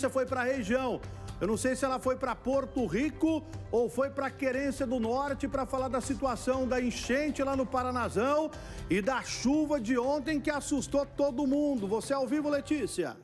Letícia foi para a região. Eu não sei se ela foi para Porto Rico ou foi para Querência do Norte para falar da situação da enchente lá no Paranazão e da chuva de ontem que assustou todo mundo. Você ao vivo, Letícia?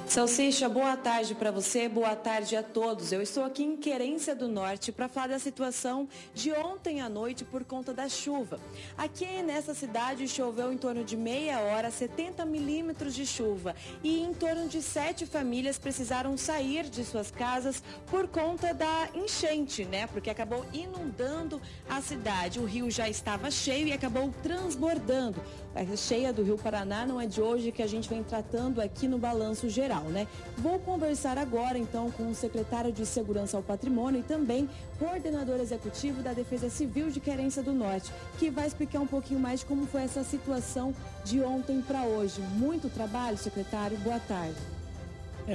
Salsicha, boa tarde para você, boa tarde a todos. Eu estou aqui em Querência do Norte para falar da situação de ontem à noite por conta da chuva. Aqui nessa cidade choveu em torno de meia hora, 70 milímetros de chuva e em torno de 7 famílias precisaram sair de suas casas por conta da enchente, né? Porque acabou inundando a cidade. O rio já estava cheio e acabou transbordando. A cheia do Rio Paraná não é de hoje que a gente vem tratando aqui no Balanço Geral, né? Vou conversar agora, então, com o secretário de Segurança ao Patrimônio e também coordenador executivo da Defesa Civil de Querência do Norte, que vai explicar um pouquinho mais de como foi essa situação de ontem para hoje. Muito trabalho, secretário. Boa tarde.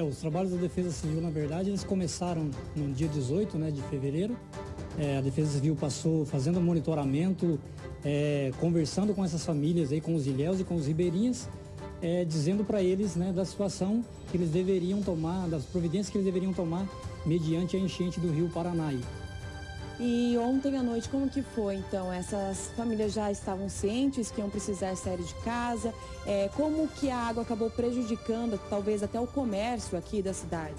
Os trabalhos da Defesa Civil, na verdade, eles começaram no dia 18, de fevereiro. A Defesa Civil passou fazendo monitoramento, conversando com essas famílias, aí, com os ilhéus e com os ribeirinhas, dizendo para eles, da situação que eles deveriam tomar, das providências que eles deveriam tomar mediante a enchente do Rio Paraná. E ontem à noite, como que foi, então? Essas famílias já estavam cientes que iam precisar sair de casa? Como que a água acabou prejudicando, talvez até o comércio aqui da cidade?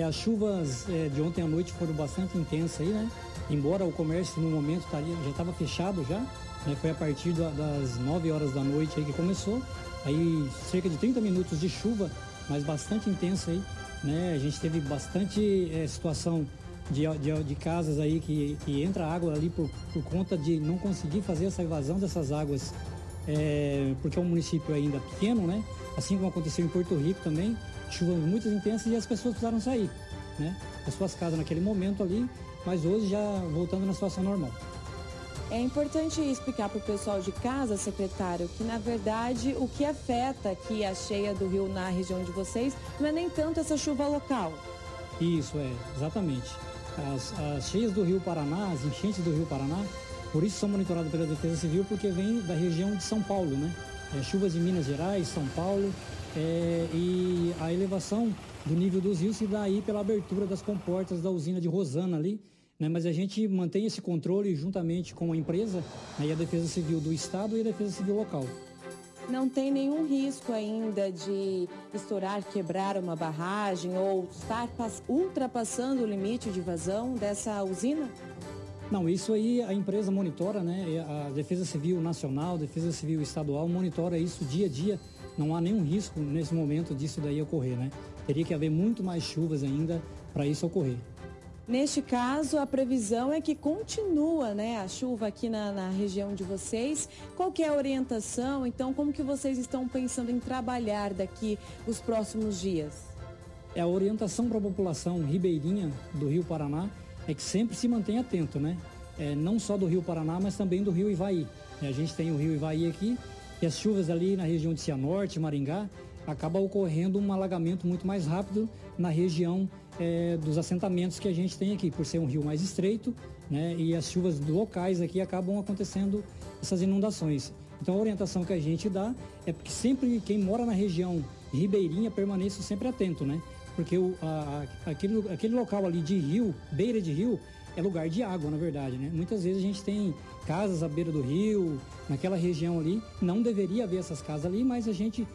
As chuvas de ontem à noite foram bastante intensas aí, né? Embora o comércio no momento já estava fechado já, foi a partir das 9 horas da noite aí que começou. Aí cerca de 30 minutos de chuva, mas bastante intensa aí, né? A gente teve bastante situação de casas aí que entra água ali por conta de não conseguir fazer essa evasão dessas águas, porque é um município ainda pequeno, né? Assim como aconteceu em Porto Rico também, chuvas muito intensas e as pessoas precisaram sair, das suas casas naquele momento ali, mas hoje já voltando na situação normal. É importante explicar para o pessoal de casa, secretário, que na verdade o que afeta aqui a cheia do rio na região de vocês não é nem tanto essa chuva local. Isso, exatamente. As cheias do Rio Paraná, as enchentes do Rio Paraná, por isso são monitoradas pela Defesa Civil, porque vem da região de São Paulo, chuvas de Minas Gerais, São Paulo, e a elevação do nível dos rios se dá aí pela abertura das comportas da usina de Rosana ali, mas a gente mantém esse controle juntamente com a empresa, a Defesa Civil do Estado e a Defesa Civil local. Não tem nenhum risco ainda de estourar, quebrar uma barragem ou estar ultrapassando o limite de vazão dessa usina? Não, isso aí a empresa monitora, a Defesa Civil Nacional, a Defesa Civil Estadual monitora isso dia a dia. Não há nenhum risco nesse momento disso daí ocorrer, Teria que haver muito mais chuvas ainda para isso ocorrer. Neste caso, a previsão é que continua, a chuva aqui na região de vocês. Qual que é a orientação? Então, como que vocês estão pensando em trabalhar daqui os próximos dias? A orientação para a população ribeirinha do Rio Paraná é que sempre se mantenha atento, não só do Rio Paraná, mas também do Rio Ivaí. A gente tem o Rio Ivaí aqui e as chuvas ali na região de Cianorte, Maringá, acaba ocorrendo um alagamento muito mais rápido na região dos assentamentos que a gente tem aqui, por ser um rio mais estreito, e as chuvas locais aqui acabam acontecendo essas inundações. Então a orientação que a gente dá é que sempre quem mora na região ribeirinha permaneça sempre atento, porque aquele local ali de rio, beira de rio, é lugar de água, na verdade, Muitas vezes a gente tem casas à beira do rio, naquela região ali, não deveria haver essas casas ali, mas a gente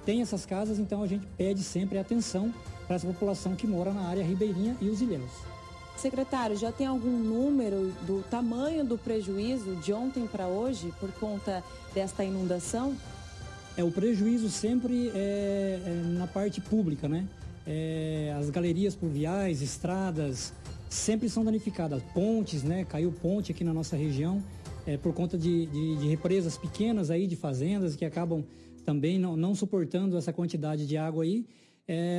tem essas casas, então a gente pede sempre atenção para essa população que mora na área ribeirinha e os ilhéus. Secretário, já tem algum número do tamanho do prejuízo de ontem para hoje por conta desta inundação? O prejuízo sempre na parte pública, as galerias pluviais, estradas, sempre são danificadas. Pontes, caiu ponte aqui na nossa região, por conta de represas pequenas aí, de fazendas que acabam também não suportando essa quantidade de água aí,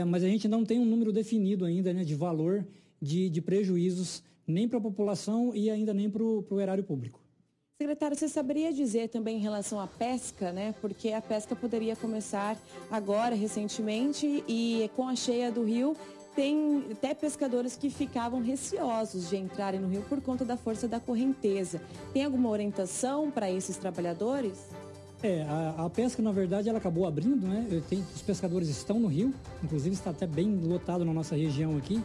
mas a gente não tem um número definido ainda, de valor de prejuízos nem para a população e ainda nem para o erário público. Secretário, você saberia dizer também em relação à pesca, porque a pesca poderia começar agora, recentemente, e com a cheia do rio, tem até pescadores que ficavam receosos de entrarem no rio por conta da força da correnteza. Tem alguma orientação para esses trabalhadores? A pesca, na verdade, ela acabou abrindo, né? Os pescadores estão no rio, inclusive está até bem lotado na nossa região aqui,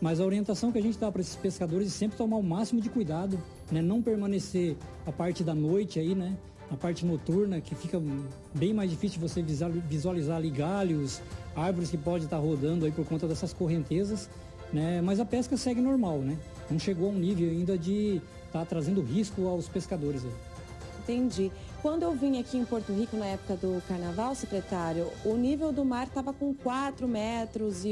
mas a orientação que a gente dá para esses pescadores é sempre tomar o máximo de cuidado, né? Não permanecer a parte da noite aí, né? A parte noturna, que fica bem mais difícil você visualizar ali galhos, árvores que podem estar rodando aí por conta dessas correntezas, né? Mas a pesca segue normal, né? Não chegou a um nível ainda de estar trazendo risco aos pescadores aí. Entendi. Quando eu vim aqui em Porto Rico na época do carnaval, secretário, o nível do mar estava com 4,80 metros,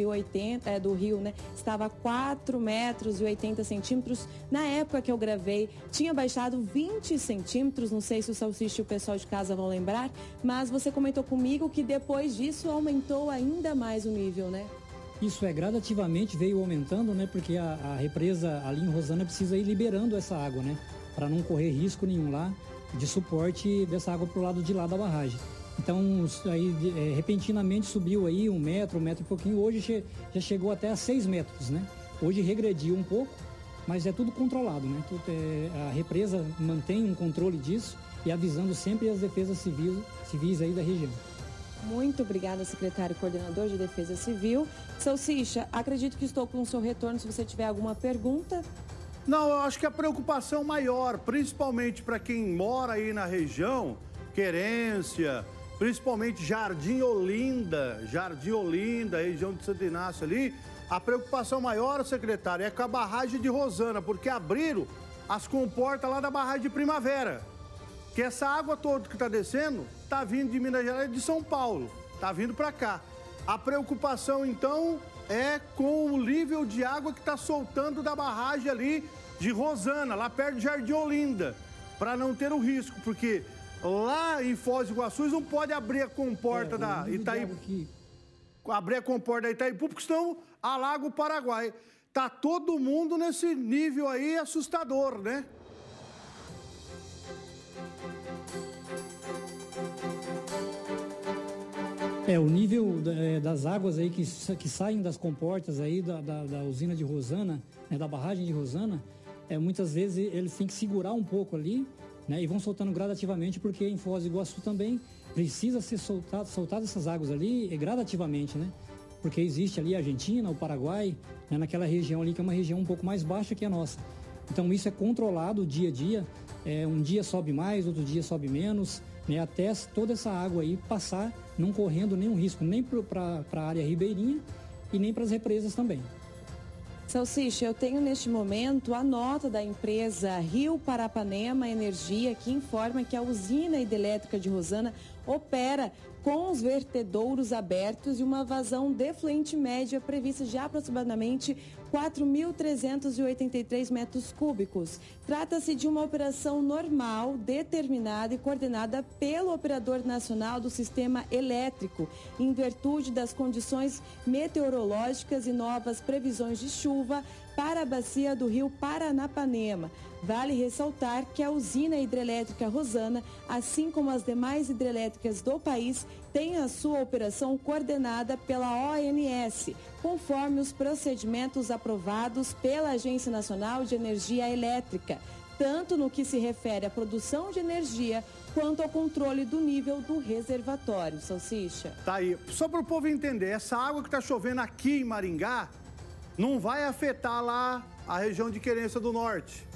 do rio, né? Estava 4,80 metros. Na época que eu gravei, tinha baixado 20 centímetros, não sei se o Salsicha e o pessoal de casa vão lembrar, mas você comentou comigo que depois disso aumentou ainda mais o nível, né? Isso gradativamente veio aumentando, né? Porque a represa ali em Rosana precisa ir liberando essa água, né? Para não correr risco nenhum lá de suporte dessa água para o lado de lá da barragem. Então, aí, repentinamente subiu aí 1 metro e pouquinho. Hoje já chegou até a 6 metros, né? Hoje regrediu um pouco, mas é tudo controlado, né? A represa mantém um controle disso e avisando sempre as defesas civis aí da região. Muito obrigada, secretário coordenador de Defesa Civil. Salsicha, acredito que estou com o seu retorno se você tiver alguma pergunta. Não, eu acho que a preocupação maior, principalmente para quem mora aí na região, Querência, principalmente Jardim Olinda, região de Santo Inácio ali, a preocupação maior, secretário, é com a barragem de Rosana, porque abriram as comportas lá da barragem de Primavera. Que essa água toda que está descendo, está vindo de Minas Gerais, de São Paulo, está vindo para cá. A preocupação, então, é com o nível de água que está soltando da barragem ali de Rosana, lá perto de Jardim Olinda, para não ter o risco, porque lá em Foz do Iguaçu não pode abrir a comporta da Itaipu, abrir a comporta da Itaipu, porque senão alaga o Paraguai. Tá todo mundo nesse nível aí assustador, né? O nível das águas aí que saem das comportas aí da usina de Rosana, né, da barragem de Rosana, muitas vezes eles têm que segurar um pouco ali, né, e vão soltando gradativamente, porque em Foz do Iguaçu também precisa ser soltado essas águas ali gradativamente, né? Porque existe ali a Argentina, o Paraguai, né, naquela região ali que é uma região um pouco mais baixa que a nossa. Então isso é controlado dia a dia, um dia sobe mais, outro dia sobe menos, né, até toda essa água aí passar, não correndo nenhum risco, nem para a área ribeirinha e nem para as represas também. Salsicha, eu tenho neste momento a nota da empresa Rio Parapanema Energia, que informa que a usina hidrelétrica de Rosana opera com os vertedouros abertos e uma vazão de fluente média prevista de aproximadamente 4.383 metros cúbicos. Trata-se de uma operação normal, determinada e coordenada pelo Operador Nacional do Sistema Elétrico, em virtude das condições meteorológicas e novas previsões de chuva para a bacia do rio Paranapanema. Vale ressaltar que a usina hidrelétrica Rosana, assim como as demais hidrelétricas do país, tem a sua operação coordenada pela ONS, conforme os procedimentos aprovados pela Agência Nacional de Energia Elétrica, tanto no que se refere à produção de energia, quanto ao controle do nível do reservatório. Salsicha. Tá aí. Só para o povo entender, essa água que está chovendo aqui em Maringá não vai afetar lá a região de Querência do Norte.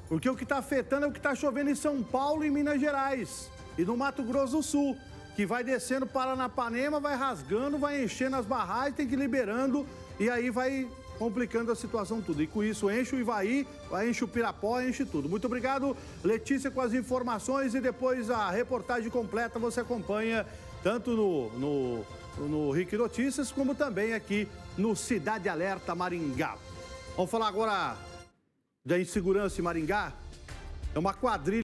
Porque o que está afetando é o que está chovendo em São Paulo e Minas Gerais. E no Mato Grosso do Sul, que vai descendo Paranapanema, vai rasgando, vai enchendo as barragens, tem que ir liberando, e aí vai complicando a situação tudo. E com isso enche o Ivaí, enche o Pirapó, enche tudo. Muito obrigado, Letícia, com as informações, e depois a reportagem completa você acompanha tanto no RIC Notícias, como também aqui no Cidade Alerta Maringá. Vamos falar agora da insegurança em Maringá. É uma quadrilha